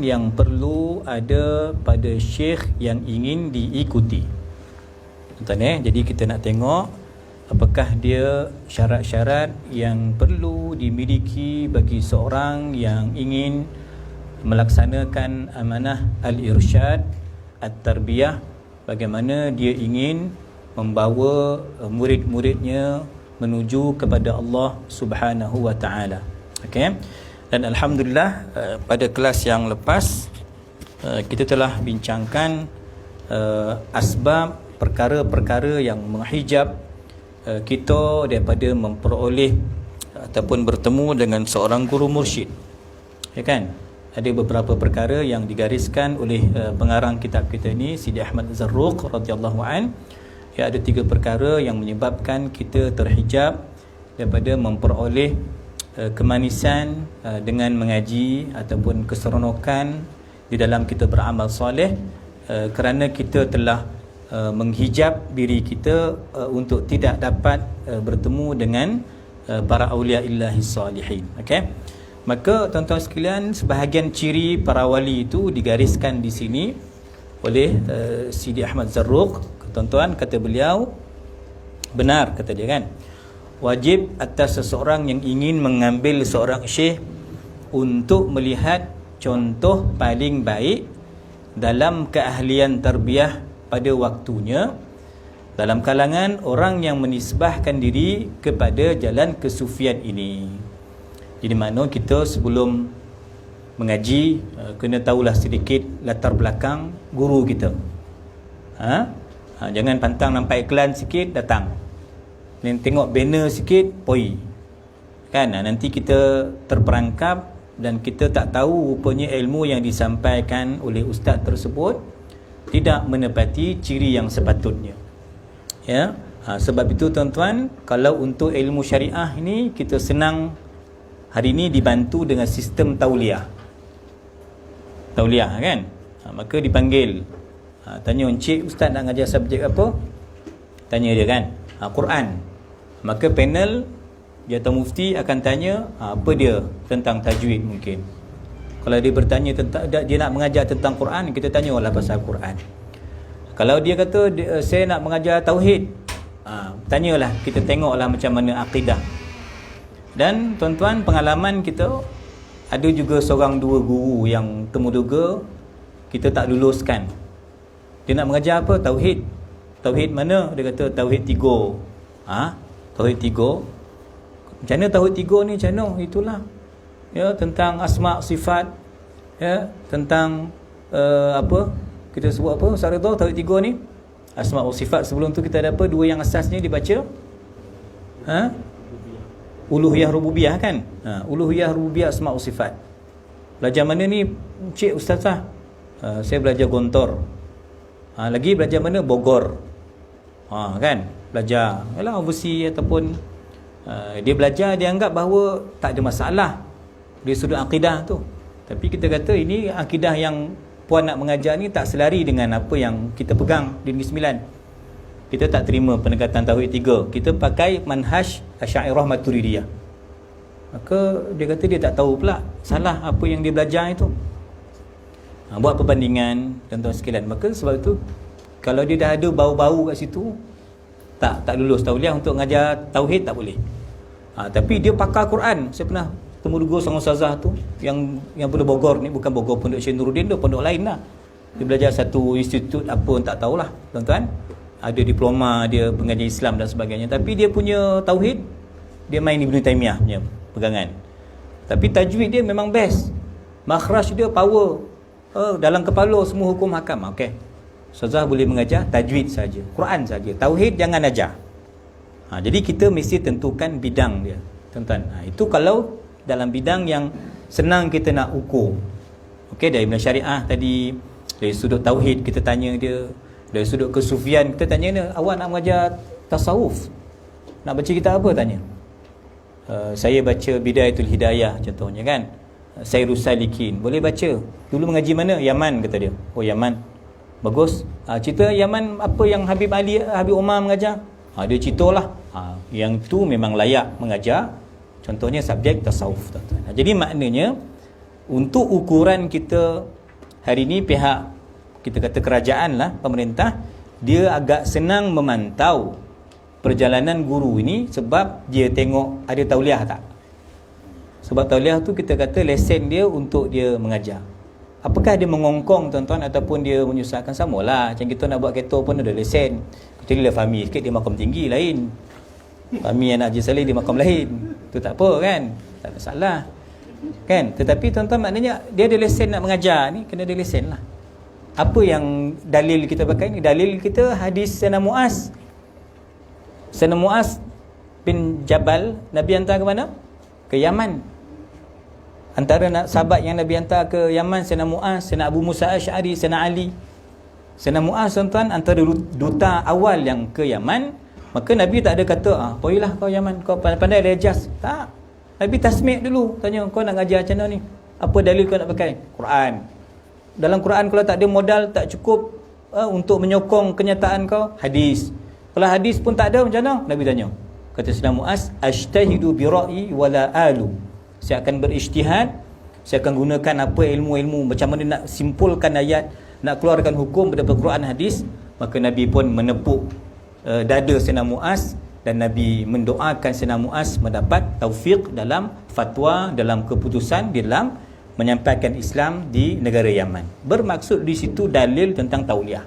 yang perlu ada pada syekh yang ingin diikuti. Tuan-tuan, jadi kita nak tengok apakah dia syarat-syarat yang perlu dimiliki bagi seorang yang ingin melaksanakan amanah al-irsyad at-tarbiyah, bagaimana dia ingin membawa murid-muridnya menuju kepada Allah Subhanahu wa taala. Okey. Dan alhamdulillah pada kelas yang lepas kita telah bincangkan asbab perkara-perkara yang menghijab kita daripada memperoleh ataupun bertemu dengan seorang guru mursyid. Ya kan? Ada beberapa perkara yang digariskan oleh pengarang kitab kita ni, Sidi Ahmad Zarruq radhiyallahu an. Ya, ada 3 perkara yang menyebabkan kita terhijab daripada memperoleh kemanisan dengan mengaji ataupun keseronokan di dalam kita beramal soleh, kerana kita telah menghijab diri kita untuk tidak dapat bertemu dengan para awliya illahi salihin. Okey. Maka tuan-tuan sekalian, sebahagian ciri para wali itu digariskan di sini oleh Sidi Ahmad Zarruq. Tuan-tuan, kata beliau, benar kata dia kan, wajib atas seseorang yang ingin mengambil seorang syekh untuk melihat contoh paling baik dalam keahlian tarbiyah pada waktunya dalam kalangan orang yang menisbahkan diri kepada jalan kesufian ini. Jadi makna kita sebelum mengaji kena tahulah sedikit latar belakang guru kita. Jangan pantang nampak iklan sikit datang, tengok banner sikit poi kan, nanti kita terperangkap dan kita tak tahu rupanya ilmu yang disampaikan oleh ustaz tersebut tidak menepati ciri yang sepatutnya. Ya, sebab itu tuan-tuan, kalau untuk ilmu syariah ini kita senang hari ini dibantu dengan sistem tauliah kan. Maka dipanggil, tanya, encik ustaz nak ngajar subjek apa, tanya dia kan, Quran. Maka panel Jatah Mufti akan tanya apa dia tentang tajwid mungkin. Kalau dia bertanya tentang, dia nak mengajar tentang Quran, kita tanya lah pasal Quran. Kalau dia kata saya nak mengajar tauhid, tanyalah, kita tengoklah macam mana akidah. Dan tuan-tuan, pengalaman kita ada juga seorang 2 guru yang temuduga kita tak luluskan. Dia nak mengajar apa? Tauhid. Tauhid mana? Dia kata tauhid 3. Tauhid 3. Macam mana tauhid 3 ni? Macam mana? Itulah. Ya, tentang asma' sifat. Ya, tentang apa? Kita sebut apa? Ustaz Ridha, tauhid 3 ni? Asma' wa sifat. Sebelum tu kita ada apa? 2 yang asasnya dibaca. Uluhiyah rububiyah kan? Uluhiyah rububiyah asma' wa sifat. Belajar mana ni? Cik Ustazah, saya belajar Gontor. Lagi belajar mana? Bogor. Kan? Belajar yalah overseas ataupun dia belajar, dia anggap bahawa tak ada masalah dari sudut akidah tu. Tapi kita kata ini akidah yang puan nak mengajar ni tak selari dengan apa yang kita pegang di Negeri Sembilan. Kita tak terima pendekatan tauhid 3. Kita pakai manhaj Asy'ariyah Maturidiyah. Maka dia kata dia tak tahu pula salah apa yang dia belajar itu. Buat perbandingan tuan-tuan sekalian. Maka sebab itu kalau dia dah ada bau-bau kat situ, tak lulus tauliah untuk mengajar tauhid, tak boleh. Tapi dia pakar Quran. Saya pernah temu dulu seorang ustazah tu yang pada Bogor ni, bukan Bogor Pondok Syekh Nuruddin tu, pondok lain lah. Dia belajar satu institut apa tak tahulah tuan-tuan. Ada diploma dia pengajian Islam dan sebagainya. Tapi dia punya tauhid, dia main Ibn Taymiyah punya pegangan. Tapi tajwid dia memang best. Makhraj dia power. Dalam kepala semua hukum hakam. Okey. Ustazah boleh mengajar tajwid saja, Quran saja. Tauhid jangan ajar. Jadi kita mesti tentukan bidang dia, tuan-tuan. Itu kalau dalam bidang yang senang kita nak ukur. Okey, dari bidang syariah tadi, dari sudut tauhid kita tanya dia, dari sudut kesufian kita tanya dia, awak nak mengajar tasawuf, nak baca kitab apa, tanya. Saya baca Bidayatul Hidayah contohnya kan, Sairus Salikin, boleh baca. Dulu mengaji mana? Yaman, kata dia. Oh, Yaman, bagus. Cerita Yaman apa yang Habib Umar mengajar, dia ceritalah. Yang tu memang layak mengajar. Contohnya subjek tasawuf, tuan-tuan. Jadi maknanya Untuk ukuran kita hari ni, pihak kita kata kerajaan lah, pemerintah, dia agak senang memantau perjalanan guru ini sebab dia tengok ada tauliah tak. Sebab tauliah tu kita kata lesen dia untuk dia mengajar. Apakah dia mengongkong tuan-tuan ataupun dia menyusahkan, samalah. Macam kita nak buat kereta pun ada lesen. Kecuali lah Fahmi sikit, dia makam tinggi lain. Fahmi anak Haji Saleh dia makam lain. Tu tak apa kan, tak ada salah kan. Tetapi tuan-tuan, maknanya dia ada lesen nak mengajar ni, kena ada lesen lah. Apa yang dalil kita pakai ni? Dalil kita hadis Sayyidina Muaz. Sayyidina Muaz bin Jabal, Nabi hantar ke mana? Ke Yaman. Antara sahabat yang Nabi hantar ke Yaman, Sayyidina Muaz, Sayyidina Abu Musa Asy'ari, Sayyidina Ali. Sayyidina Muaz tuan-tuan antara duta awal yang ke Yaman. Maka Nabi tak ada kata, pergilah kau Yaman, kau pandai-pandai rejas. Tak. Nabi tasmik dulu, tanya, kau nak ngajar macam mana ni? Apa dalil kau nak pakai? Quran. Dalam Quran kalau tak ada modal, tak cukup untuk menyokong kenyataan kau, hadis. Kalau hadis pun tak ada, macam mana? Nabi tanya. Kata Sayyidina Muaz, ajtahidu bi ra'yi wala alu. Saya akan berijtihad, saya akan gunakan apa ilmu-ilmu macam mana nak simpulkan ayat, nak keluarkan hukum daripada Quran hadis. Maka Nabi pun menepuk dada Sayyidina Muaz, dan Nabi mendoakan Sayyidina Muaz mendapat taufik dalam fatwa, dalam keputusan, di dalam menyampaikan Islam di negara Yaman. Bermaksud di situ dalil tentang tauliah.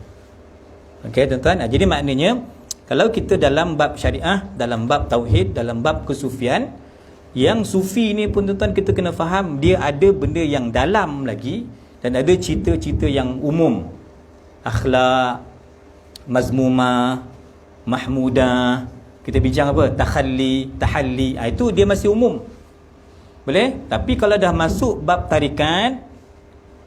Okey tuan-tuan, jadi maknanya kalau kita dalam bab syariah, dalam bab tauhid, dalam bab kesufian, yang sufi ni pun tuan-tuan kita kena faham, dia ada benda yang dalam lagi, dan ada cerita-cerita yang umum. Akhlak, mazmumah, mahmudah. Kita bincang apa? Tahalli, itu dia masih umum. Boleh? Tapi kalau dah masuk bab tarikat,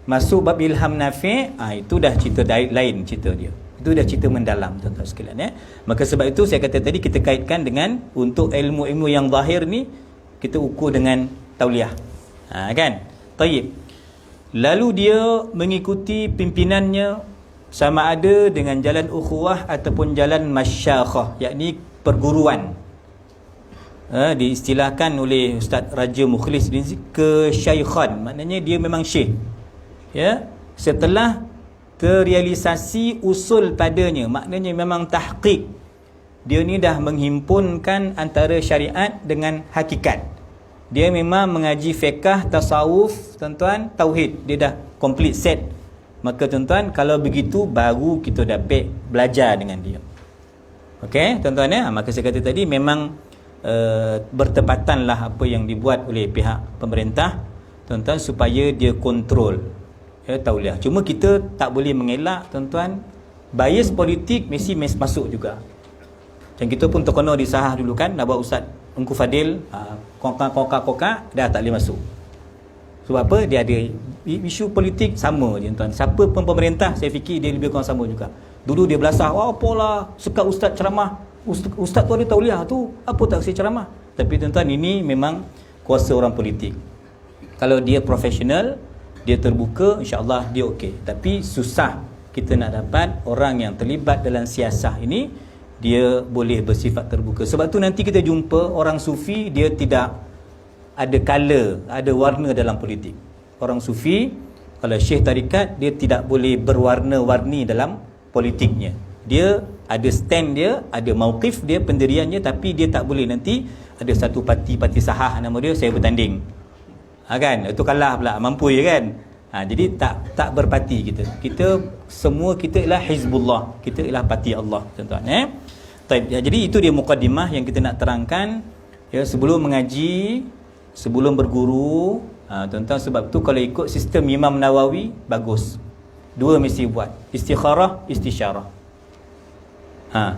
masuk bab ilham nafi', itu dah cerita lain cerita dia. Itu dah cerita mendalam tuan-tuan sekalian. Maka sebab itu saya kata tadi, kita kaitkan dengan untuk ilmu-ilmu yang zahir ni, kita ukur dengan tauliah. Kan? Tayyib. Lalu dia mengikuti pimpinannya sama ada dengan jalan ukhuwah ataupun jalan masyakhah, yakni perguruan. Diistilahkan oleh Ustaz Raja Mukhlis bin ke syaikhan, maknanya dia memang syekh. Ya, setelah terrealisasi usul padanya, maknanya memang tahqiq. Dia ni dah menghimpunkan antara syariat dengan hakikat. Dia memang mengaji fiqh, tasawuf, tuan-tuan, tauhid. Dia dah complete set. Maka tuan-tuan, kalau begitu baru kita dapat belajar dengan dia. Okey, tuan-tuan ya. Maka saya kata tadi memang bertepatanlah apa yang dibuat oleh pihak pemerintah, tuan-tuan, supaya dia kontrol tauliah. Cuma kita tak boleh mengelak tuan-tuan, bias politik mesti masuk juga. Macam kita pun terkena di Sahah dulu kan, nak buat Ustaz Engku Fadil, kokak dah tak boleh masuk. Sebab apa? Dia ada isu politik sama je tuan. Siapa pun pemerintah, saya fikir dia lebih kurang sama juga. Dulu dia belasah, apalah sekat Ustaz ceramah, Ustaz tu ada tauliah tu, apa tak kasi ceramah. Tapi tuan-tuan, ini memang kuasa orang politik. Kalau dia profesional, dia terbuka, insya-Allah dia okey. Tapi susah kita nak dapat orang yang terlibat dalam siasah ini dia boleh bersifat terbuka. Sebab tu nanti kita jumpa orang sufi, dia tidak ada color, ada warna dalam politik. Orang sufi, kalau syekh tarikat, dia tidak boleh berwarna-warni dalam politiknya. Dia ada stand dia, ada mauqif dia, pendiriannya, tapi dia tak boleh nanti ada satu parti Sahah nama dia, saya bertanding. Kan? Itu kalah pula, mampu je kan? Jadi tak berparti kita. Semua kita ialah Hizbullah. Kita ialah parti Allah, tuan-tuan. Jadi itu dia mukaddimah yang kita nak terangkan ya, sebelum mengaji, sebelum berguru. Tuan-tuan, sebab tu kalau ikut sistem Imam Nawawi, bagus. Dua mesti buat, istikharah, istisyarah.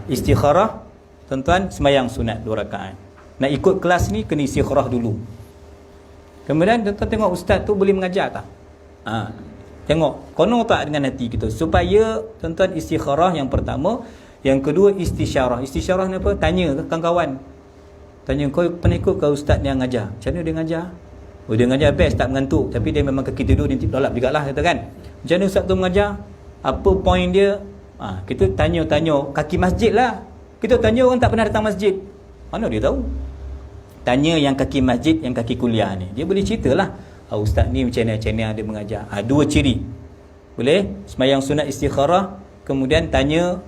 Istikharah, tuan-tuan, sembahyang sunat 2 rakaat. Nak ikut kelas ni kena istikharah dulu. Kemudian tuan-tuan tengok ustaz tu boleh mengajar tak? Tengok kono tak dengan hati kita, supaya tuan-tuan istikharah yang pertama. Yang kedua istisyarah. Istisyarah ni apa? Tanya ke kawan-kawan. Tanya, kau pernah ikut ke ustaz yang ngajar? Macam mana dia ngajar? Dia ngajar best, tak mengantuk. Tapi dia memang kaki tidur, dia tolak jugalah, kata kan. Macam mana ustaz tu mengajar? Apa point dia? Kita tanya kaki masjid lah. Kita tanya orang tak pernah datang masjid. Mana dia tahu? Tanya yang kaki masjid, yang kaki kuliah ni. Dia boleh cerita lah. ustaz ni macam mana dia mengajar. Dua ciri. Boleh sembahyang sunat istikharah, kemudian tanya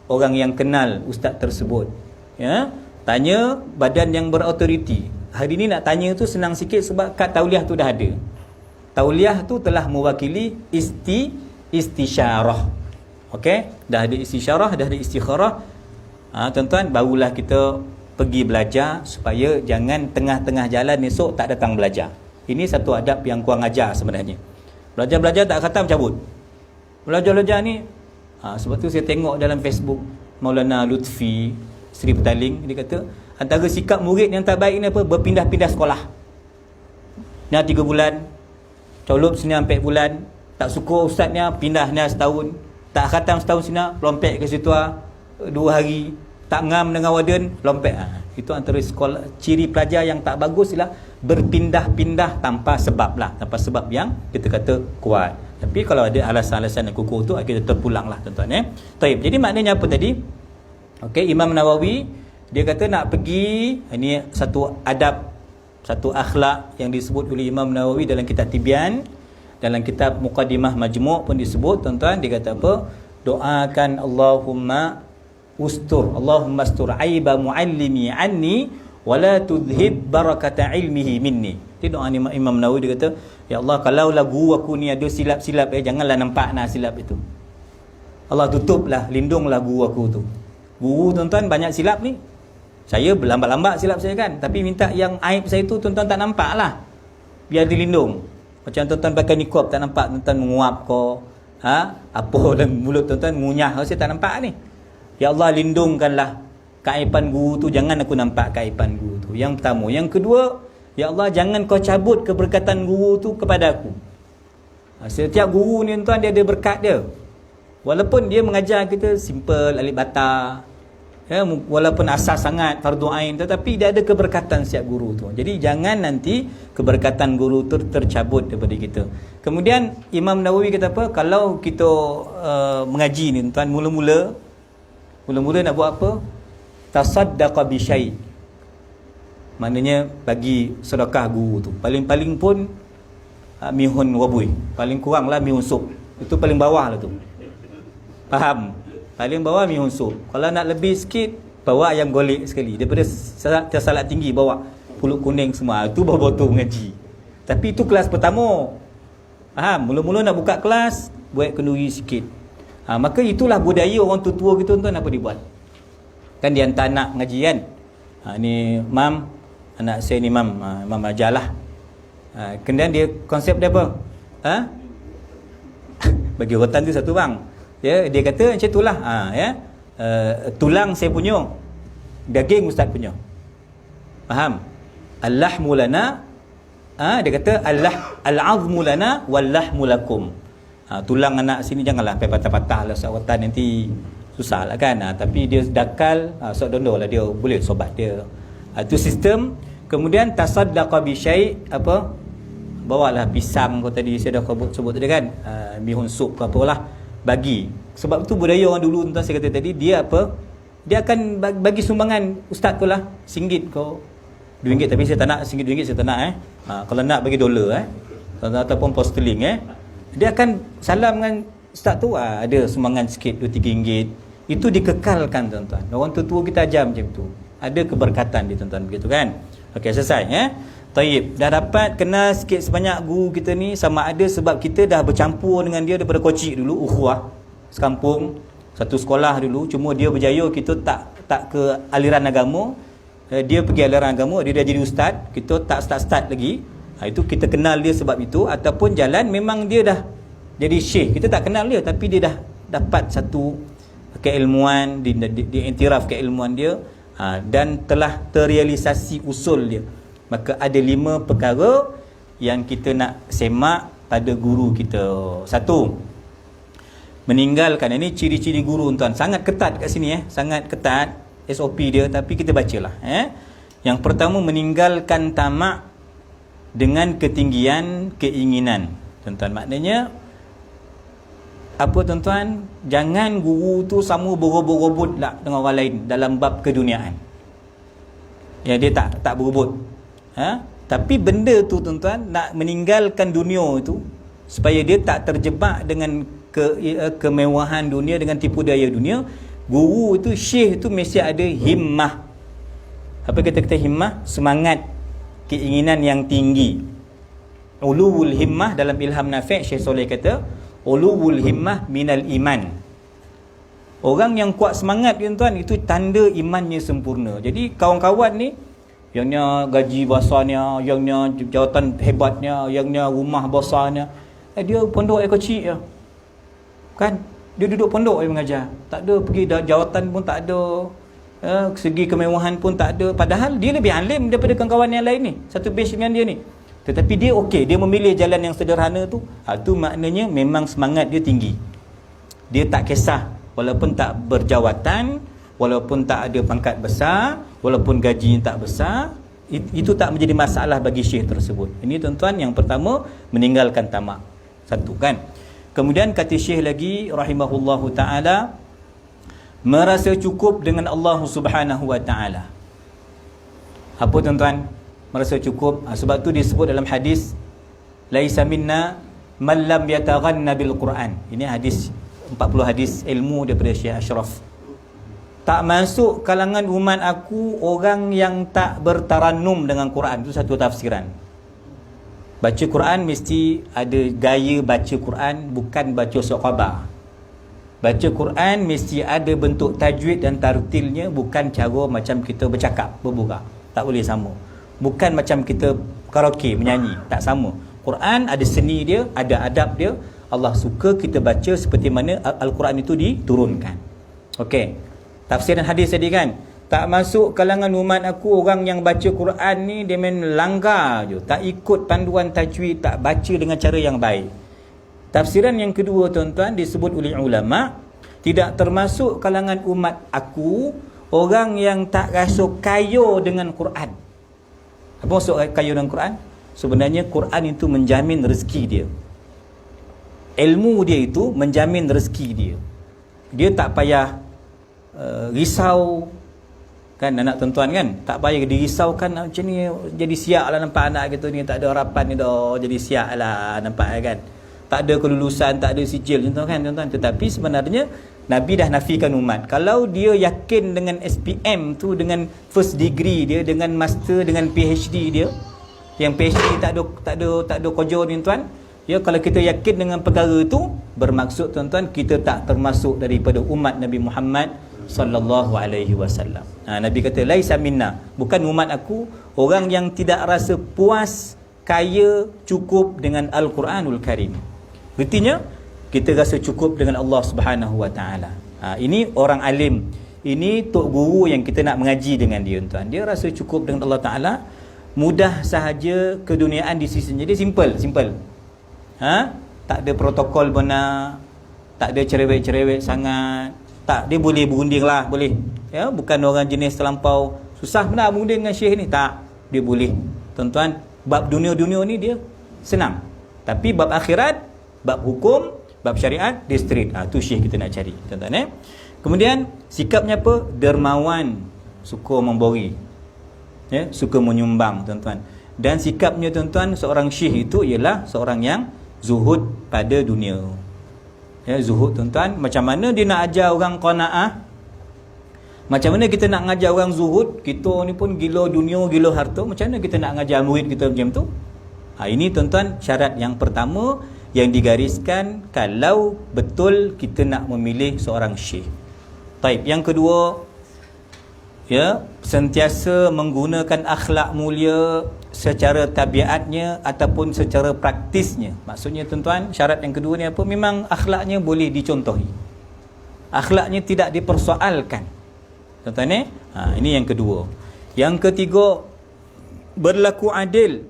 orang yang kenal ustaz tersebut, ya, tanya badan yang berautoriti. Hari ni nak tanya tu senang sikit sebab kad tauliah tu dah ada. Tauliah tu telah mewakili istisyarah. Okey, dah ada istisyarah, dah ada istikharah. Tuan-tuan, barulah kita pergi belajar supaya jangan tengah-tengah jalan esok tak datang belajar. Ini satu adab yang kurang ajar sebenarnya. Belajar-belajar tak khatam, cabut. Belajar-belajar ni sebab tu saya tengok dalam Facebook Maulana Lutfi Seri Petaling, dia kata antara sikap murid yang tak baik ni apa? Berpindah-pindah sekolah. Ni 3 bulan, colop sini 4 bulan, tak suka ustaznya, pindah ni setahun, tak khatam setahun sini, lompek ke situ 2 hari, tak ngam dengan warden, lompek. Itu antara sekolah, ciri pelajar yang tak bagus ialah berpindah-pindah tanpa sebab lah, tanpa sebab yang kita kata kuat. Tapi kalau ada alasan-alasan yang kukuh tu, kita terpulang lah tuan-tuan. Taib. Jadi maknanya apa tadi? Okey, Imam Nawawi dia kata nak pergi, ini satu adab, satu akhlak yang disebut oleh Imam Nawawi dalam kitab Tibyan, dalam kitab Muqaddimah Majmu' pun disebut tuan-tuan. Dia kata apa? Doakan Allahumma astur aiba muallimi anni wala tudhib barakata ilmihi minni. Itu doa Imam Nawawi. Dia kata, ya Allah, kalau guru aku ni ada silap-silap, janganlah nampak nak silap itu. Allah tutuplah, lindunglah guru aku tu. Guru tuan-tuan banyak silap ni. Saya berlambat-lambat silap saya kan, tapi minta yang aib saya tu tuan-tuan tak nampak lah, biar dilindung. Macam tuan-tuan pakai niqab tak nampak tuan-tuan menguap ko, apa dalam mulut tuan-tuan ngunyah, saya tak nampak ni. Ya Allah, lindungkanlah keaiban guru tu, jangan aku nampak keaiban guru tu. Yang pertama. Yang kedua, ya Allah, jangan kau cabut keberkatan guru tu kepada aku. Setiap guru ni tuan, dia ada berkat dia. Walaupun dia mengajar kita simple, alif bata, ya, walaupun asas sangat fardu ain, tetapi dia ada keberkatan setiap guru tu. Jadi jangan nanti keberkatan guru tu tercabut daripada kita. Kemudian Imam Nawawi kata apa? Kalau kita mengaji ni tuan, mula-mula nak buat apa? Tasaddaqa bi syai'. Maknanya bagi sedekah guru tu. Paling-paling pun mihun wabui. Paling kurang lah mihun sup. Itu paling bawah lah tu. Faham? Paling bawah mihun sup. Kalau nak lebih sikit, bawa ayam golek sekali. Daripada salat tinggi, bawa pulut kuning semua. Itu baru tu mengaji. Tapi itu kelas pertama. Faham? Mula-mula nak buka kelas, buat kenduri sikit. Maka itulah budaya orang tua-tua kita tuan, apa dibuat. Kan dia hantar anak mengaji kan. Ni mam, anak saya ni mam ajarlah. Kemudian dia konsep dia apa? Bagi rotan tu satu bang. Ya, dia kata macam itulah. Tulang saya punya, daging ustaz punya. Faham? Al-lahmu lana, dia kata al-azmu lana wal-lahmu lakum. Tulang anak sini janganlah sampai patah-patah lah, ustaz rotan nanti susah lah kan. Tapi dia dakal, ustaz dondo lah, dia boleh sobat dia. Itu sistem. Kemudian tasaddaqa bi syai', apa? Bawalah pisang kau tadi saya dah sebut tadi kan, bihun sup ke apalah, bagi. Sebab tu budaya orang dulu tuan, saya kata tadi, dia apa? Dia akan bagi sumbangan ustaz tu lah, RM1 kau, RM2, tapi saya tak nak RM1 saya tak nak kalau nak bagi dolar ataupun pound sterling dia akan salam dengan ustaz tu, ada sumbangan sikit RM2-3. Itu dikekalkan tuan-tuan. Orang tua kita ajar macam tu. Ada keberkatan dia tuan-tuan, begitu kan? Okey, selesai Taib. Dah dapat kenal sikit sebanyak guru kita ni, sama ada sebab kita dah bercampur dengan dia daripada kocik dulu, ukhuwah sekampung, satu sekolah dulu, cuma dia berjaya, kita tak ke aliran agama, dia pergi aliran agama, dia dah jadi ustaz, kita tak start lagi. Itu kita kenal dia sebab itu. Ataupun jalan memang dia dah jadi syekh, kita tak kenal dia, tapi dia dah dapat satu keilmuan, dia iktiraf keilmuan dia, dan telah terrealisasi usul dia. Maka ada 5 perkara yang kita nak semak pada guru kita. 1, meninggalkan. Ini ciri-ciri guru tuan, sangat ketat kat sini sangat ketat SOP dia, tapi kita bacalah. Yang pertama, meninggalkan tamak dengan ketinggian keinginan. Tuan-tuan, maknanya apa tuan-tuan? Jangan guru tu sama berobot-robot lah dengan orang lain dalam bab keduniaan. Ya, dia tak berobot. Tapi benda tu tuan-tuan, nak meninggalkan dunia itu supaya dia tak terjebak dengan kemewahan dunia, dengan tipu daya dunia, guru itu, syekh itu mesti ada himmah. Apa kata himmah? Semangat, keinginan yang tinggi. Uluwul himmah, dalam Ilham Nafi' Syekh Soleh kata, uluwul himmah minal iman. Orang yang kuat semangat tuan-tuan, itu tanda imannya sempurna. Jadi kawan-kawan ni, yangnya gaji besarnya, yangnya jawatan hebatnya, yangnya rumah besarnya, dia pondok kecil je. Kan? Dia duduk pondok dia mengajar. Tak ada pergi jawatan pun tak ada. Segi kemewahan pun tak ada. Padahal dia lebih alim daripada kawan-kawan yang lain ni. Satu batch dengan dia ni. Tetapi dia okey, dia memilih jalan yang sederhana tu. Itu maknanya memang semangat dia tinggi. Dia tak kisah walaupun tak berjawatan, walaupun tak ada pangkat besar, walaupun gajinya tak besar, itu tak menjadi masalah bagi syekh tersebut. Ini tuan-tuan yang pertama, meninggalkan tamak. Satu kan. Kemudian kata syekh lagi rahimahullahu taala, merasa cukup dengan Allah Subhanahu wa taala. Apa tuan-tuan? Merasa cukup. Sebab tu disebut dalam hadis, laisa minna man lam yataghanna bil Quran. Ini hadis 40 hadis ilmu daripada Syekh Ashraf. Tak masuk kalangan umat aku orang yang tak bertarannum dengan Quran. Itu satu tafsiran. Baca Quran mesti ada gaya baca Quran, bukan baca surat khabar. Baca Quran mesti ada bentuk tajwid dan tartilnya, bukan cara macam kita bercakap, berbual. Tak boleh sama. Bukan macam kita karaoke, menyanyi. Tak sama. Quran ada seni dia, ada adab dia. Allah suka kita baca seperti mana Al-Quran itu diturunkan. Okey. Tafsiran hadis tadi kan, tak masuk kalangan umat aku orang yang baca Quran ni dia main langgar je, tak ikut panduan tajwid, tak baca dengan cara yang baik. Tafsiran yang kedua tuan-tuan disebut oleh ulama, tidak termasuk kalangan umat aku orang yang tak rasa kaya dengan Quran. Apa maksud kaya dengan Quran? Sebenarnya Quran itu menjamin rezeki dia. Ilmu dia itu menjamin rezeki dia. Dia tak payah risau kan anak tuan-tuan kan, tak payah dirisaukan macam ni, jadi siap lah nampak anak kita ni tak ada harapan ni dah, jadi siap lah nampak kan, tak ada kelulusan, tak ada sijil contoh kan tuan-tuan. Tetapi sebenarnya Nabi dah nafikan umat, kalau dia yakin dengan SPM tu, dengan first degree dia, dengan master, dengan PhD dia, yang PhD tak ada kerja ni tuan, ya, kalau kita yakin dengan perkara itu, bermaksud tuan-tuan kita tak termasuk daripada umat Nabi Muhammad sallallahu alaihi wasallam. Nabi kata laisa minna, bukan umat aku orang yang tidak rasa puas, kaya, cukup dengan Al-Quranul Karim. Artinya kita rasa cukup dengan Allah Subhanahu wa taala. Ini orang alim, ini tok guru yang kita nak mengaji dengan dia tuan. Dia rasa cukup dengan Allah taala, mudah sahaja keduniaan di sisinya. Dia simple. Tak ada protokol benar, tak ada cerewet-cerewet sangat. Tak, dia boleh berunding lah, boleh. Ya, bukan orang jenis terlampau susah benar berunding dengan syekh ni. Tak, dia boleh. Tuan-tuan, bab dunia-dunia ni dia senang. Tapi bab akhirat, bab hukum, bab syariat, dia straight. Tu syekh kita nak cari, tuan-tuan. Kemudian sikapnya apa? Dermawan, suka memberi, ya, suka menyumbang, tuan-tuan. Dan sikapnya tuan-tuan, seorang syekh itu ialah seorang yang zuhud pada dunia. Ya, zuhud tuan-tuan. Macam mana dia nak ajar orang qanaah? Macam mana kita nak ngajar orang zuhud? Kita ni pun gila dunia, gila harta. Macam mana kita nak ngajar murid kita macam tu? Ini tuan-tuan syarat yang pertama yang digariskan kalau betul kita nak memilih seorang syekh. Taib. Yang kedua, ya, sentiasa menggunakan akhlak mulia secara tabiatnya ataupun secara praktisnya. Maksudnya tuan-tuan, syarat yang kedua ni apa? Memang akhlaknya boleh dicontohi, akhlaknya tidak dipersoalkan, tuan-tuan. Ini yang kedua. Yang ketiga, berlaku adil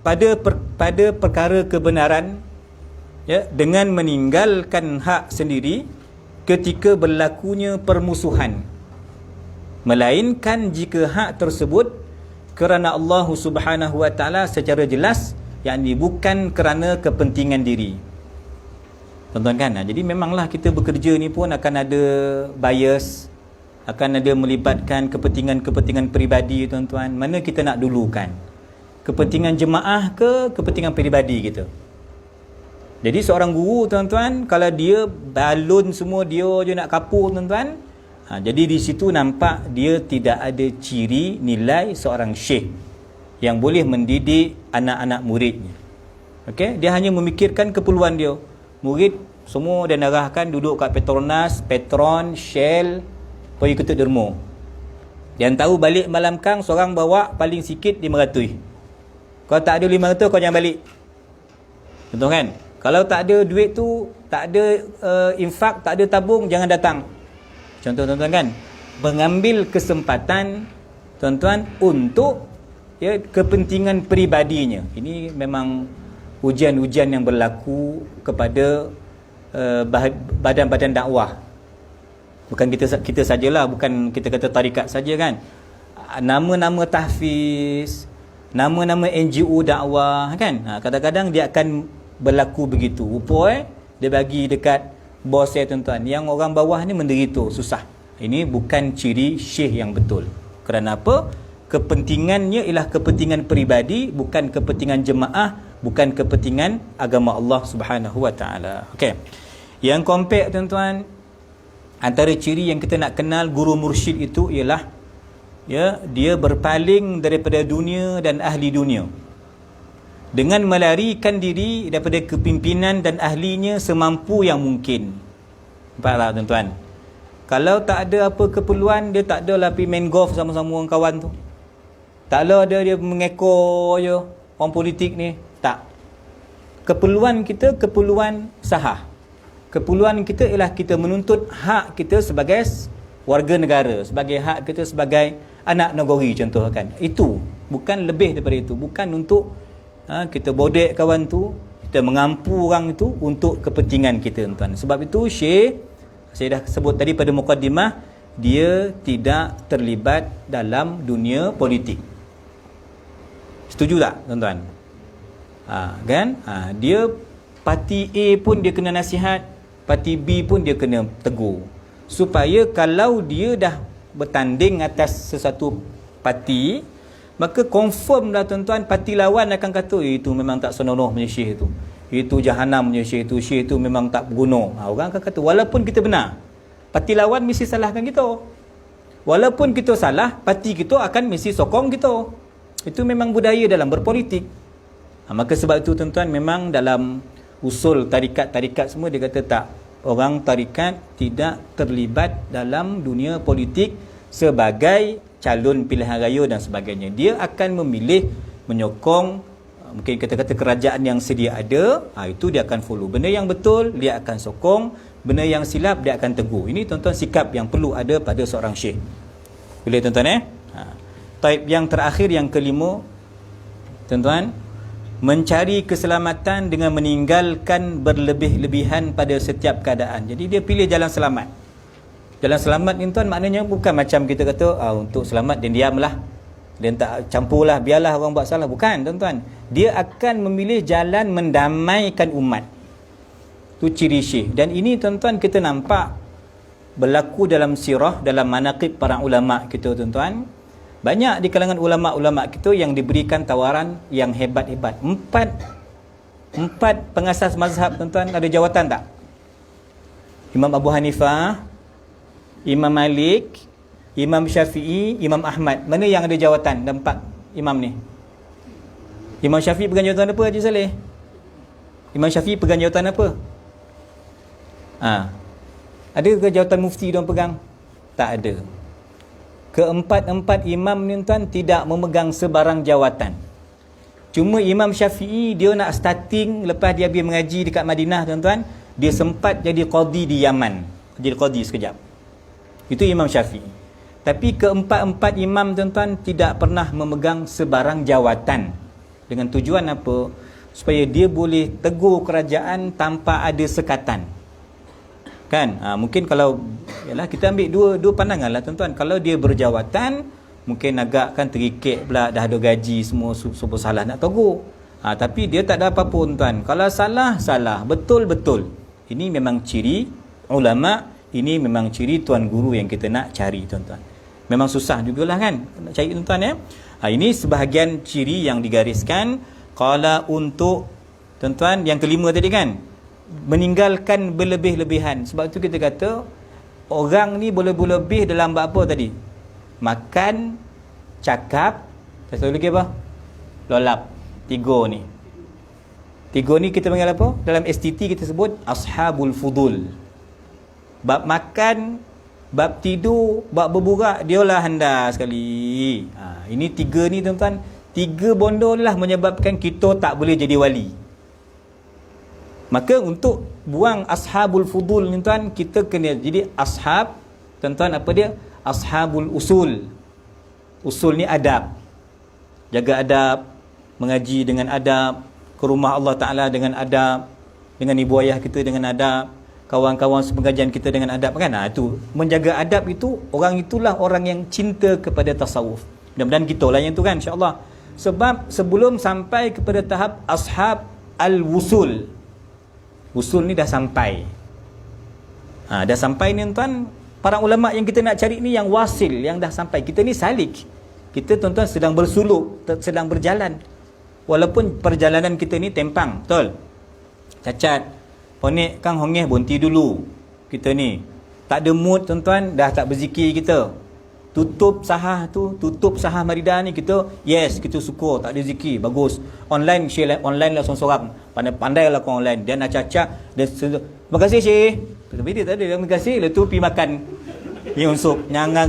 pada perkara kebenaran, ya, dengan meninggalkan hak sendiri ketika berlakunya permusuhan, melainkan jika hak tersebut kerana Allah Subhanahu wa taala secara jelas, yakni bukan kerana kepentingan diri. Tuan-tuan kan? Jadi memanglah kita bekerja ni pun akan ada bias, akan ada melibatkan kepentingan-kepentingan peribadi tuan-tuan. Mana kita nak dulukan? kepentingan jemaah ke kepentingan peribadi kita. Jadi seorang guru tuan-tuan, kalau dia balun semua dia je nak kapur tuan-tuan, jadi di situ nampak dia tidak ada ciri nilai seorang syekh yang boleh mendidik anak-anak muridnya. Okey, dia hanya memikirkan keperluan dia. Murid semua dia arahkan duduk kat Petronas, Petron, Shell, pergi Ketuk Derma. Yang tahu balik malam kang seorang bawa paling sikit 500. Kalau tak ada 500 kau jangan balik. Betul kan? Kalau tak ada duit tu, tak ada infak, tak ada tabung, jangan datang. Contoh tuan-tuan kan, mengambil kesempatan tuan-tuan untuk kepentingan peribadinya. Ini memang ujian-ujian yang berlaku kepada badan-badan dakwah. Bukan kita sajalah, bukan kita kata tarikat saja kan. Nama-nama tahfiz, nama-nama NGO dakwah kan. Kadang-kadang dia akan berlaku begitu. Rupa dia bagi dekat bos saya tuan-tuan, yang orang bawah ni menderita, susah. Ini bukan ciri syekh yang betul. Kerana apa? Kepentingannya ialah kepentingan peribadi, bukan kepentingan jemaah, bukan kepentingan agama Allah Subhanahu Wa Taala. Okey. Yang kompak tuan-tuan, antara ciri yang kita nak kenal guru mursyid itu ialah dia berpaling daripada dunia dan ahli dunia, dengan melarikan diri daripada kepimpinan dan ahlinya semampu yang mungkin. Nampaklah tuan-tuan, kalau tak ada apa keperluan, dia tak adalah pergi main golf sama-sama orang kawan tu. Tak ada dia mengekor je orang politik ni. Tak. Keperluan kita keperluan sahah. Keperluan kita ialah kita menuntut hak kita sebagai warga negara, sebagai hak kita sebagai anak negeri contoh kan. Itu bukan lebih daripada itu. Bukan untuk kita bodek kawan tu, kita mengampu orang itu untuk kepentingan kita tuan. Sebab itu Syekh, saya dah sebut tadi pada mukaddimah, dia tidak terlibat dalam dunia politik. Setuju tak tuan-tuan? Kan? Dia parti A pun dia kena nasihat, parti B pun dia kena tegur. Supaya kalau dia dah bertanding atas sesuatu parti, maka confirm dah tuan-tuan, parti lawan akan kata itu memang tak senonoh punya syekh itu. Itu jahanam punya syekh itu memang tak berguna. Orang akan kata walaupun kita benar, parti lawan mesti salahkan kita. Walaupun kita salah, parti kita akan mesti sokong kita. Itu memang budaya dalam berpolitik. Maka sebab itu tuan-tuan, memang dalam usul tarikat-tarikat semua dia kata tak, orang tarikat tidak terlibat dalam dunia politik sebagai calon pilihan raya dan sebagainya. Dia akan memilih menyokong, mungkin kata-kata kerajaan yang sedia ada, itu dia akan follow. Benda yang betul dia akan sokong, benda yang silap dia akan tegur. Ini tuan-tuan sikap yang perlu ada pada seorang syekh. Boleh tuan-tuan Taib yang terakhir, yang kelima tuan-tuan, mencari keselamatan dengan meninggalkan berlebih-lebihan pada setiap keadaan. Jadi dia pilih jalan selamat. Jalan selamat ni tuan, maknanya bukan macam kita kata untuk selamat dia diamlah, dia tak campurlah, biarlah orang buat salah. Bukan tuan-tuan, dia akan memilih jalan mendamaikan umat. Itu ciri syekh. Dan ini tuan-tuan kita nampak berlaku dalam sirah, dalam manaqib para ulama kita tuan-tuan. Banyak di kalangan ulama-ulama kita yang diberikan tawaran yang hebat-hebat. Empat pengasas mazhab tuan-tuan ada jawatan tak? Imam Abu Hanifah, Imam Malik, Imam Syafi'i, Imam Ahmad. Mana yang ada jawatan dan empat imam ni? Imam Syafi'i pegang jawatan apa Haji Saleh? Imam Syafi'i pegang jawatan apa? Ada ke jawatan mufti diorang pegang? Tak ada. Keempat-empat imam ni tuan tidak memegang sebarang jawatan. Cuma Imam Syafi'i dia nak starting lepas dia pergi mengaji dekat Madinah tuan-tuan, dia sempat jadi qadi di Yaman. Jadi qadi sekejap. Itu Imam Syafi'i. Tapi keempat-empat imam tuan-tuan tidak pernah memegang sebarang jawatan. Dengan tujuan apa? Supaya dia boleh tegur kerajaan tanpa ada sekatan. Kan? Mungkin kalau kita ambil dua pandangan lah tuan-tuan. Kalau dia berjawatan, mungkin agak kan terikik pula, dah ada gaji semua, super salah nak tegur. Tapi dia tak ada apa-apa tuan. Kalau salah, salah. Betul-betul. Ini memang ciri ulama'. Ini memang ciri tuan guru yang kita nak cari tuan-tuan. Memang susah jugalah kan nak cari tuan-tuan Ini sebahagian ciri yang digariskan. Qala untuk tuan-tuan yang kelima tadi kan, meninggalkan berlebih-lebihan. Sebab tu kita kata orang ni boleh berlebih dalam bab apa tadi? Makan, cakap, satu lagi apa? Lolap. Tiga ni kita panggil apa? Dalam STT kita sebut ashabul fudul. Bab makan, bab tidur, bab berburak, dialah handal sekali. Ini tiga ni tuan-tuan, tiga bondo lah menyebabkan kita tak boleh jadi wali. Maka untuk buang ashabul fudul ni tuan, kita kena jadi ashab, tuan-tuan apa dia? Ashabul usul. Usul ni adab. Jaga adab, mengaji dengan adab, ke rumah Allah Ta'ala dengan adab, dengan ibu ayah kita dengan adab, kawan-kawan sepengajian kita dengan adab kan. Itu menjaga adab itu, orang itulah orang yang cinta kepada tasawuf. Mudah-mudahan kita lah yang tu kan, insya-Allah. Sebab sebelum sampai kepada tahap ashab al-wusul, usul ni dah sampai. Dah sampai ni tuan, para ulama yang kita nak cari ni yang wasil, yang dah sampai. Kita ni salik. Kita tuan-tuan sedang bersuluk, sedang berjalan. Walaupun perjalanan kita ni tempang, betul? Cacat. Ponik Kang Hongeh berhenti dulu. Kita ni tak ada mood tuan-tuan, dah tak berzikir kita. Tutup sahah tu, tutup sahah Maridah ni kita, yes, kita syukur, tak ada zikir, bagus. Online, share online lah seorang-seorang. Pandai-pandai lah kau online. Dia nak cacat, dia terima kasih Syekh. Tapi dia tak ada, terima kasih. Lepas tu pergi makan. Yang unsur, nyanggang,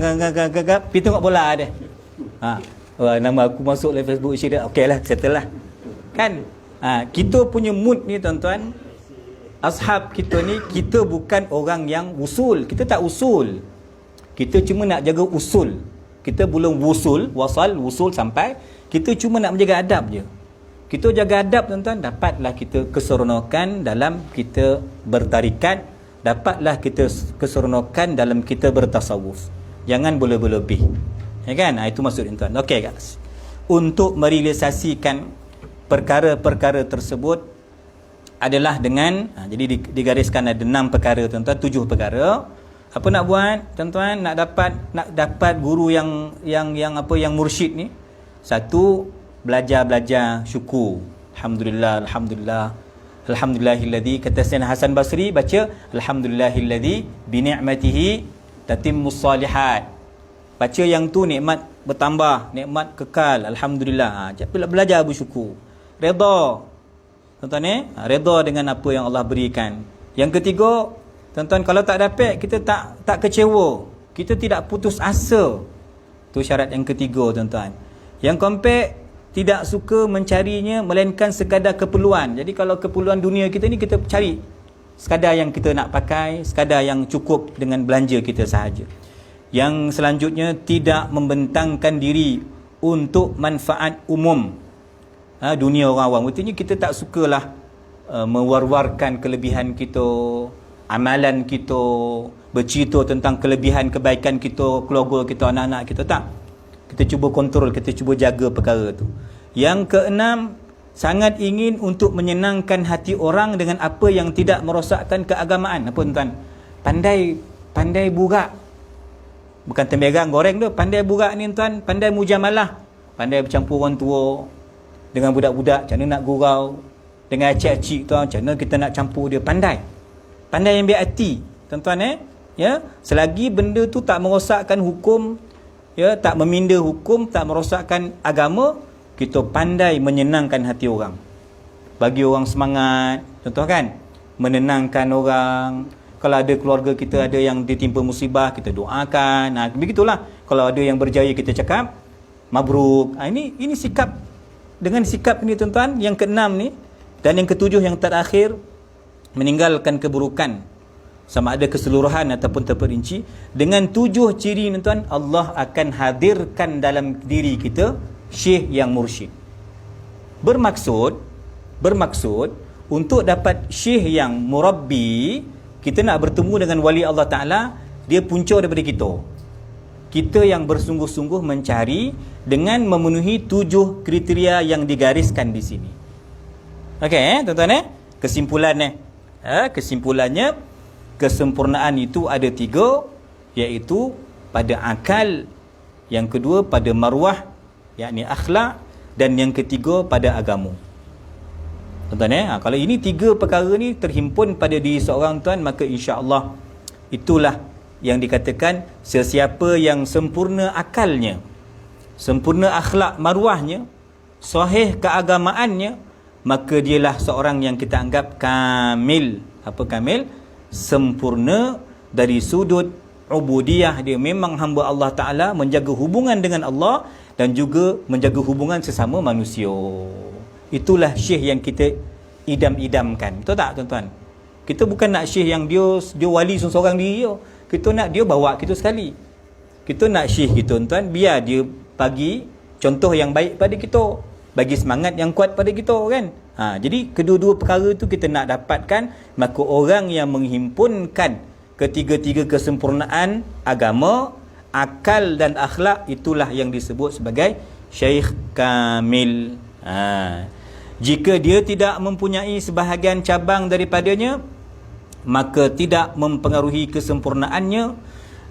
pergi tengok bola dia. Nama aku masuk dalam Facebook Syekh dia, okey lah, settle lah. Kan? Kita punya mood ni tuan-tuan, ashab kita ni, kita bukan orang yang usul. Kita tak usul. Kita cuma nak jaga usul. Kita belum wasal, usul sampai. Kita cuma nak menjaga adab je. Kita jaga adab tuan-tuan, dapatlah kita keseronokan dalam kita bertarikat, dapatlah kita keseronokan dalam kita bertasawuf. Jangan boleh-lebih. Ya kan? Itu maksud tuan. Okey guys. Untuk merealisasikan perkara-perkara tersebut adalah dengan jadi digariskan ada 6 perkara tuan-tuan, 7 perkara. Apa nak buat tuan-tuan? Nak dapat guru yang mursyid ni. Satu, belajar syukur. Alhamdulillahilladzi, kata Sayyidina Hasan Basri, baca alhamdulillahilladzi bi ni'matihi tatimmus salihat. Baca yang tu nikmat bertambah, nikmat kekal. Alhamdulillah. Belajar bersyukur. Redha. Tuan-tuan redha dengan apa yang Allah berikan. Yang ketiga, tuan-tuan, kalau tak dapat, kita tak kecewa. Kita tidak putus asa. Tu syarat yang ketiga tuan-tuan. Yang keempat, tidak suka mencarinya melainkan sekadar keperluan. Jadi kalau keperluan dunia kita ni, kita cari sekadar yang kita nak pakai, sekadar yang cukup dengan belanja kita sahaja. Yang selanjutnya, tidak membentangkan diri untuk manfaat umum. Dunia orang awam. Artinya kita tak sukalah mewar-warkan kelebihan kita, amalan kita, bercerita tentang kelebihan kebaikan kita, keluarga kita, anak-anak kita. Tak. Kita cuba kontrol, kita cuba jaga perkara tu. Yang keenam, sangat ingin untuk menyenangkan hati orang dengan apa yang tidak merosakkan keagamaan. Apa tuan? Pandai burak. Bukan temberang goreng tu. Pandai burak ni tuan, pandai mujamalah. Pandai bercampur orang tua dengan budak-budak, macam mana nak gurau. Dengan acik-acik tuan, macam mana kita nak campur dia. Pandai yang biar hati tuan-tuan ya. Selagi benda tu tak merosakkan hukum, ya, tak meminda hukum, tak merosakkan agama, kita pandai menyenangkan hati orang, bagi orang semangat, contoh kan, menenangkan orang. Kalau ada keluarga kita ada yang ditimpa musibah, kita doakan. Begitulah. Kalau ada yang berjaya, kita cakap mabruk. Ini sikap. Dengan sikap ini tuan-tuan, yang keenam ni, dan yang ketujuh yang terakhir, meninggalkan keburukan, sama ada keseluruhan ataupun terperinci. Dengan 7 ciri ni tuan, Allah akan hadirkan dalam diri kita syekh yang mursyid. Bermaksud untuk dapat syekh yang murabbi, kita nak bertemu dengan wali Allah Ta'ala, dia punca daripada kita. Kita yang bersungguh-sungguh mencari dengan memenuhi 7 kriteria yang digariskan di sini. Okey, tuan-tuan kesimpulannya, kesempurnaan itu ada 3, iaitu pada akal, yang kedua pada marwah, yakni akhlak, dan yang ketiga pada agama. Tuan-tuan kalau ini 3 perkara ni terhimpun pada diri seorang tuan, maka insya-Allah itulah yang dikatakan sesiapa yang sempurna akalnya, sempurna akhlak maruahnya, sahih keagamaannya, maka dialah seorang yang kita anggap kamil. Apa kamil? Sempurna dari sudut ubudiyah, dia memang hamba Allah Ta'ala, menjaga hubungan dengan Allah dan juga menjaga hubungan sesama manusia. Itulah syekh yang kita idam-idamkan. Betul tak tuan-tuan? Kita bukan nak syekh yang dia wali seorang diri. Kita nak dia bawa kita sekali. Kita nak syekh kita tuan-tuan, biar dia bagi contoh yang baik pada kita, bagi semangat yang kuat pada kita kan. Jadi kedua-dua perkara tu kita nak dapatkan, maka orang yang menghimpunkan ketiga-tiga kesempurnaan agama, akal dan akhlak, itulah yang disebut sebagai syekh kamil. Jika dia tidak mempunyai sebahagian cabang daripadanya, maka tidak mempengaruhi kesempurnaannya,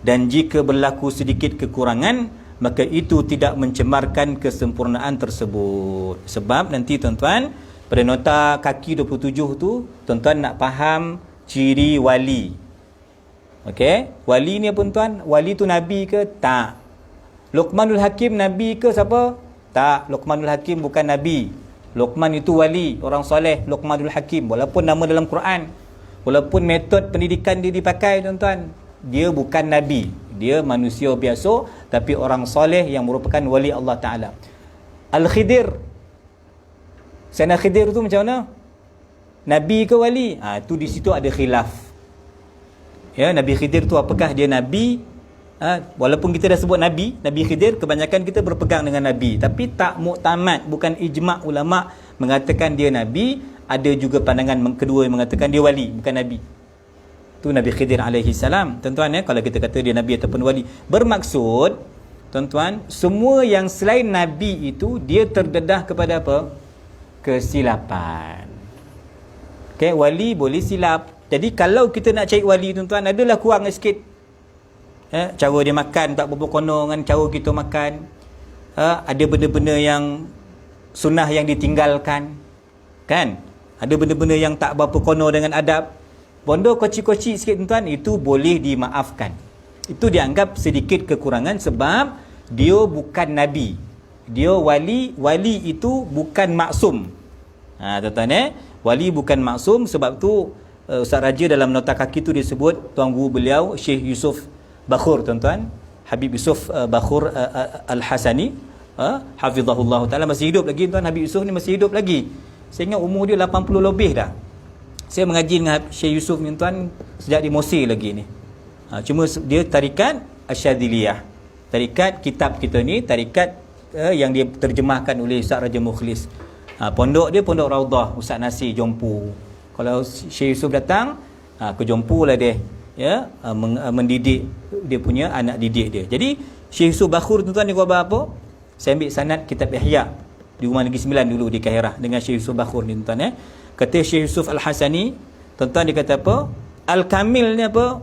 dan jika berlaku sedikit kekurangan, maka itu tidak mencemarkan kesempurnaan tersebut. Sebab nanti tuan-tuan, pada nota kaki 27 tu, tuan-tuan nak faham ciri wali. Okey, wali ni apa tuan? Wali tu nabi ke? Tak. Luqmanul Hakim nabi ke siapa? Tak, Luqmanul Hakim bukan nabi. Luqman itu wali, orang soleh, Luqmanul Hakim. Walaupun nama dalam Quran, walaupun metod pendidikan dia dipakai tuan-tuan, dia bukan nabi. Dia manusia biasa, tapi orang soleh yang merupakan wali Allah Ta'ala. Al-Khidir, Sayyidina Khidir tu macam mana? Nabi ke wali? Tu di situ ada khilaf. Ya, Nabi Khidir tu apakah dia nabi? Walaupun kita dah sebut Nabi Khidir, kebanyakan kita berpegang dengan Nabi, tapi tak muktamad, bukan ijma' ulama' mengatakan dia Nabi. Ada juga pandangan kedua yang mengatakan dia wali, bukan Nabi. Tu Nabi Khidir alaihi salam. Tuan-tuan kalau kita kata dia Nabi ataupun wali, bermaksud tuan-tuan, semua yang selain Nabi itu dia terdedah kepada apa? Kesilapan. Okay, wali boleh silap. Jadi kalau kita nak cari wali tuan-tuan, adalah kurang sikit. Cara dia makan tak berkono dengan cara kita makan. Ada benda-benda yang sunnah yang ditinggalkan, kan? Ada benda-benda yang tak berapa kono dengan adab. Bondo kocik-kocik sikit tuan-tuan, itu boleh dimaafkan. Itu dianggap sedikit kekurangan sebab dia bukan nabi. Dia wali. Wali itu bukan maksum. Tuan-tuan wali bukan maksum. Sebab tu Ustaz Raja dalam nota kaki tu disebut, tuan guru beliau Syekh Yusuf Bakhur tuan-tuan, Habib Yusuf Bakhur Al-Hasani, hafizahullah ta'ala, masih hidup lagi tuan. Habib Yusuf ni masih hidup lagi. Saya ingat umur dia 80 lebih dah. Saya mengaji dengan Syekh Yusuf ni tuan sejak di Mesir lagi ni. Cuma dia tarikat Asyadiliyah. Tarikat kitab kita ni, tarikat yang dia terjemahkan oleh Ustaz Raja Mukhlis. Pondok dia pondok Raudah Ustaz Nasir Jompu. Kalau Syekh Yusuf datang, ke Jompu lah dia, ya, mendidik dia punya anak didik dia. Jadi Syekh Yusuf Bakhur tuan-tuan ni khabar apa? Saya ambil sanad kitab Ihya di Rumah Negeri Sembilan dulu di Kairah dengan Syekh Yusuf Bakhur ni tuan-tuan. Kata Syekh Yusuf Al-Hasani, tuan-tuan dia kata apa? Al-Kamil ni apa?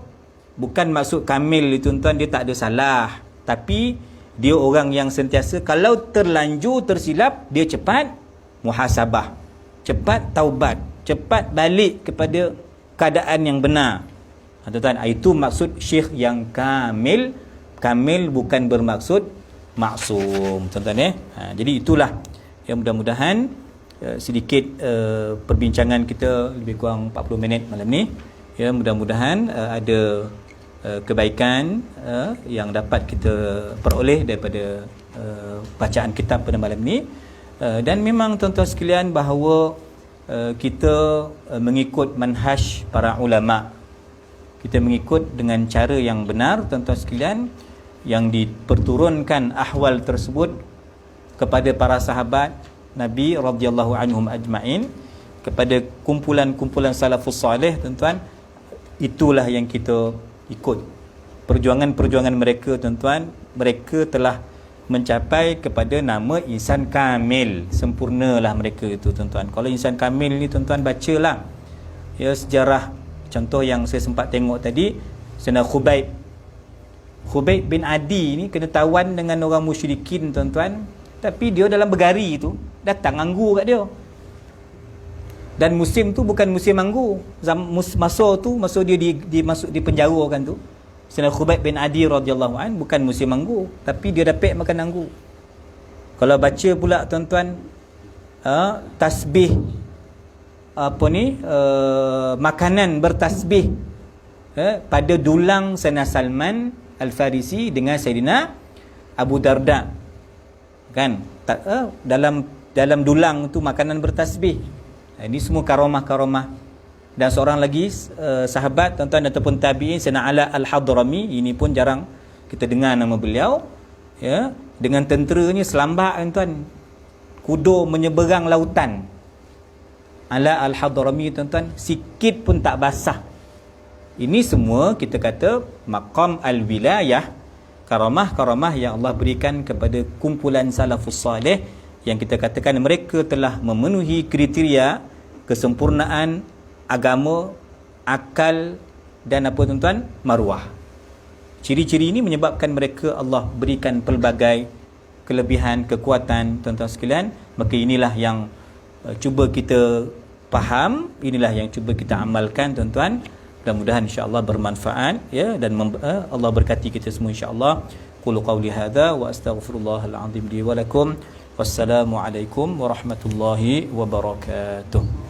Bukan maksud kamil itu tuan-tuan, dia tak ada salah, tapi dia orang yang sentiasa kalau terlanjur tersilap, dia cepat muhasabah, cepat taubat, cepat balik kepada keadaan yang benar. Tuan-tuan, itu maksud syekh yang kamil. Kamil bukan bermaksud maksum, tuan-tuan. Jadi itulah yang mudah-mudahan sedikit perbincangan kita, lebih kurang 40 minit malam ni, ya, mudah-mudahan ada kebaikan yang dapat kita peroleh daripada bacaan kitab pada malam ni. Dan memang tuan-tuan sekalian, bahawa kita mengikut manhaj para ulama, kita mengikut dengan cara yang benar tuan-tuan sekalian, yang diperturunkan ahwal tersebut kepada para sahabat Nabi radhiyallahu anhum ajma'in, kepada kumpulan-kumpulan salafus salih tuan-tuan. Itulah yang kita ikut. Perjuangan-perjuangan mereka tuan-tuan, mereka telah mencapai kepada nama insan kamil. Sempurnalah mereka itu tuan-tuan. Kalau insan kamil ni tuan-tuan, bacalah ya sejarah. Contoh yang saya sempat tengok tadi, Sayyidina Khubayb bin Adi ni kena tawan dengan orang musyrikin tuan-tuan. tapi dia dalam bergari tu datang anggur kat dia. Dan musim tu bukan musim anggur. Masa dia masuk di penjara kan tu, Sayyidina Khubayb bin Adi radhiyallahu an, bukan musim anggur, tapi dia dapat makan anggur. Kalau baca pula tuan-tuan tasbih makanan bertasbih pada dulang Sayyidina Salman Al-Farisi dengan Sayyidina Abu Darda, kan, dalam dulang tu makanan bertasbih. Ini semua karamah-karamah. Dan seorang lagi sahabat tuan-tuan ataupun tabi'in, Sayyidina Ala Al-Hadrami, ini pun jarang kita dengar nama beliau, ya, dengan tenteranya selambak tuan-tuan, kuda menyeberang lautan. Ala Al-Hadrami tuan-tuan, sikit pun tak basah. Ini semua kita kata maqam al-wilayah, karamah-karamah yang Allah berikan kepada kumpulan salafus salih, yang kita katakan mereka telah memenuhi kriteria kesempurnaan agama, akal dan apa tuan-tuan, maruah. Ciri-ciri ini menyebabkan mereka Allah berikan pelbagai kelebihan, kekuatan tuan-tuan sekalian. Maka inilah yang cuba kita faham, inilah yang cuba kita amalkan tuan-tuan. Mudah-mudahan insya-Allah bermanfaat, ya, dan Allah berkati kita semua insya-Allah. Qulu qawli hadza wa astaghfirullahal azim li wa lakum. Wassalamualaikum warahmatullahi wabarakatuh.